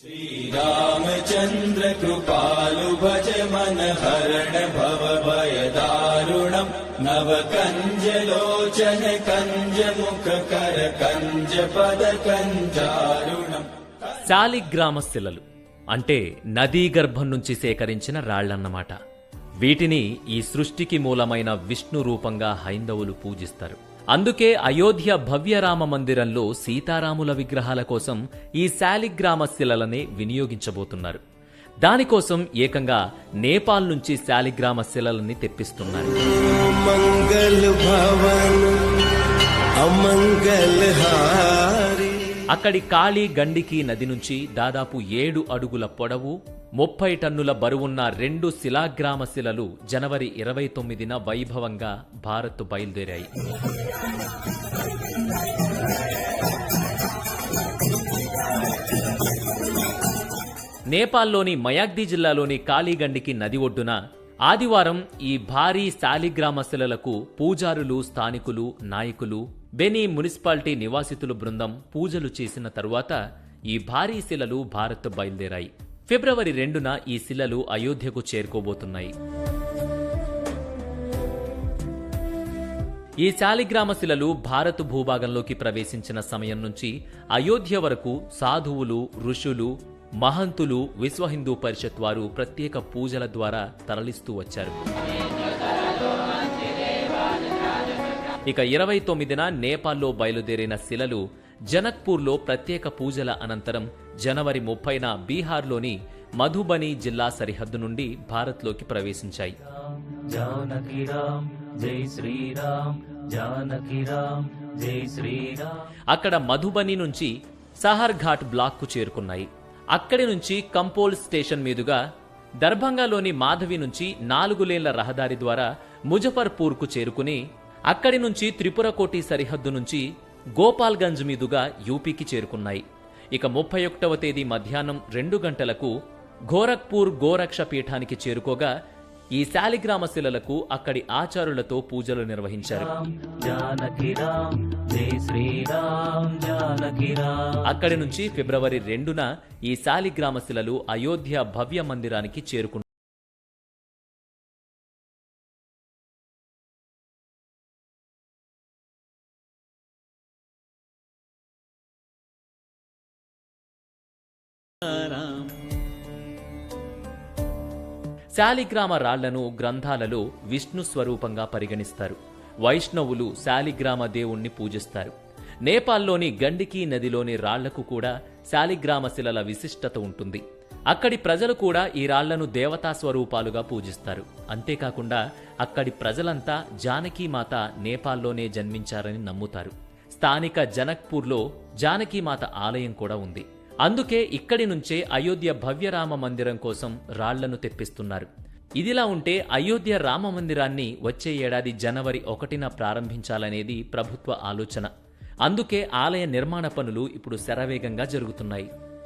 శ్రీరామచంద్ర కృపాలు భజ మన హరణ భవ భయ దారుణం నవ కంజలోచన కంజ ముఖ కర కంజ పద కంజారుణం. శాలిగ్రామ శిలలు అంటే నదీ గర్భం నుంచి సేకరించిన రాళ్లన్నమాట. వీటిని ఈ సృష్టికి మూలమైన విష్ణు రూపంగా హైందవులు పూజిస్తారు. అందుకే అయోధ్య భవ్యరామ మందిరంలో సీతారాముల విగ్రహాల కోసం ఈ శాలిగ్రామ శిలలనే వినియోగించబోతున్నారు. దానికోసం ఏకంగా నేపాల్ నుంచి శాలిగ్రామ శిలలని తెప్పిస్తున్నారు. అక్కడి కాళీ గండికి నది నుంచి దాదాపు 7 అడుగుల పొడవు 30 టన్నుల బరువున్న 2 శిలాగ్రామ శిలలు జనవరి 29న వైభవంగా భారత్ బయలుదేరాయి. నేపాల్లోని మయాగ్ది జిల్లాలోని కాళీగండికి నది ఒడ్డున ఆదివారం ఈ భారీ శాలిగ్రామ శిలలకు పూజారులు, స్థానికులు, నాయకులు, బెనీ మున్సిపాలిటీ నివాసితులు బృందం పూజలు చేసిన తరువాత ఈ భారీ శిలలు భారత్ బయలుదేరాయి. ఫిబ్రవరి 2న ఈ శిలలు అయోధ్యకు చేరుకోబోతున్నాయి. ఈ శాలిగ్రామ శిలలు భారత్ భూభాగంలోకి ప్రవేశించిన సమయం నుంచి అయోధ్య వరకు సాధువులు, ఋషులు, మహంతులు, విశ్వ హిందూ పరిషత్ వారు ప్రత్యేక పూజల ద్వారా తరలిస్తూ వచ్చారు. ఇక 29న నేపాల్లో బయలుదేరిన శిలలు జనక్పూర్లో ప్రత్యేక పూజల అనంతరం జనవరి 30న బీహార్లోని మధుబని జిల్లా సరిహద్దు నుండి భారత్లోకి ప్రవేశించాయి. అక్కడ మధుబని నుంచి సహర్ ఘాట్ బ్లాక్కు చేరుకున్నాయి. అక్కడి నుంచి కంపోల్ స్టేషన్ మీదుగా దర్భంగాలోని మాధవి నుంచి 4 లేన్ల రహదారి ద్వారా ముజఫర్పూర్కు చేరుకుని అక్కడి నుంచి త్రిపురకోటి సరిహద్దు నుంచి గోపాల్గంజ్ మీదుగా యూపీకి చేరుకున్నాయి. ఇక 31వ తేదీ మధ్యాహ్నం 2 గంటలకు గోరఖ్పూర్ గోరక్ష పీఠానికి చేరుకోగా ఈ శాలిగ్రామ శిలలకు అక్కడి ఆచారులతో పూజలు నిర్వహించారు. అక్కడి నుంచి ఫిబ్రవరి 2న ఈ శాలిగ్రామ శిలలు అయోధ్య భవ్య మందిరానికి చేరుకున్నారు. శాలిగ్రామ రాళ్లను గ్రంథాలలో విష్ణు స్వరూపంగా పరిగణిస్తారు. వైష్ణవులు శాలిగ్రామ దేవుణ్ణి పూజిస్తారు. నేపాల్లోని గండికి నదిలోని రాళ్లకు కూడా శాలిగ్రామ శిలల విశిష్టత ఉంటుంది. అక్కడి ప్రజలు కూడా ఈ రాళ్లను దేవతా స్వరూపాలుగా పూజిస్తారు. అంతేకాకుండా అక్కడి ప్రజలంతా జానకీమాత నేపాల్లోనే జన్మించారని నమ్ముతారు. స్థానిక జనక్పూర్లో జానకీమాత ఆలయం కూడా ఉంది. అందుకే ఇక్కడి నుంచే అయోధ్య భవ్యరామ మందిరం కోసం రాళ్లను తెప్పిస్తున్నారు. ఇదిలా ఉంటే అయోధ్య రామ మందిరాన్ని వచ్చే ఏడాది జనవరి 1న ప్రారంభించాలనేది ప్రభుత్వ ఆలోచన. అందుకే ఆలయ నిర్మాణ పనులు ఇప్పుడు శరవేగంగా జరుగుతున్నాయి.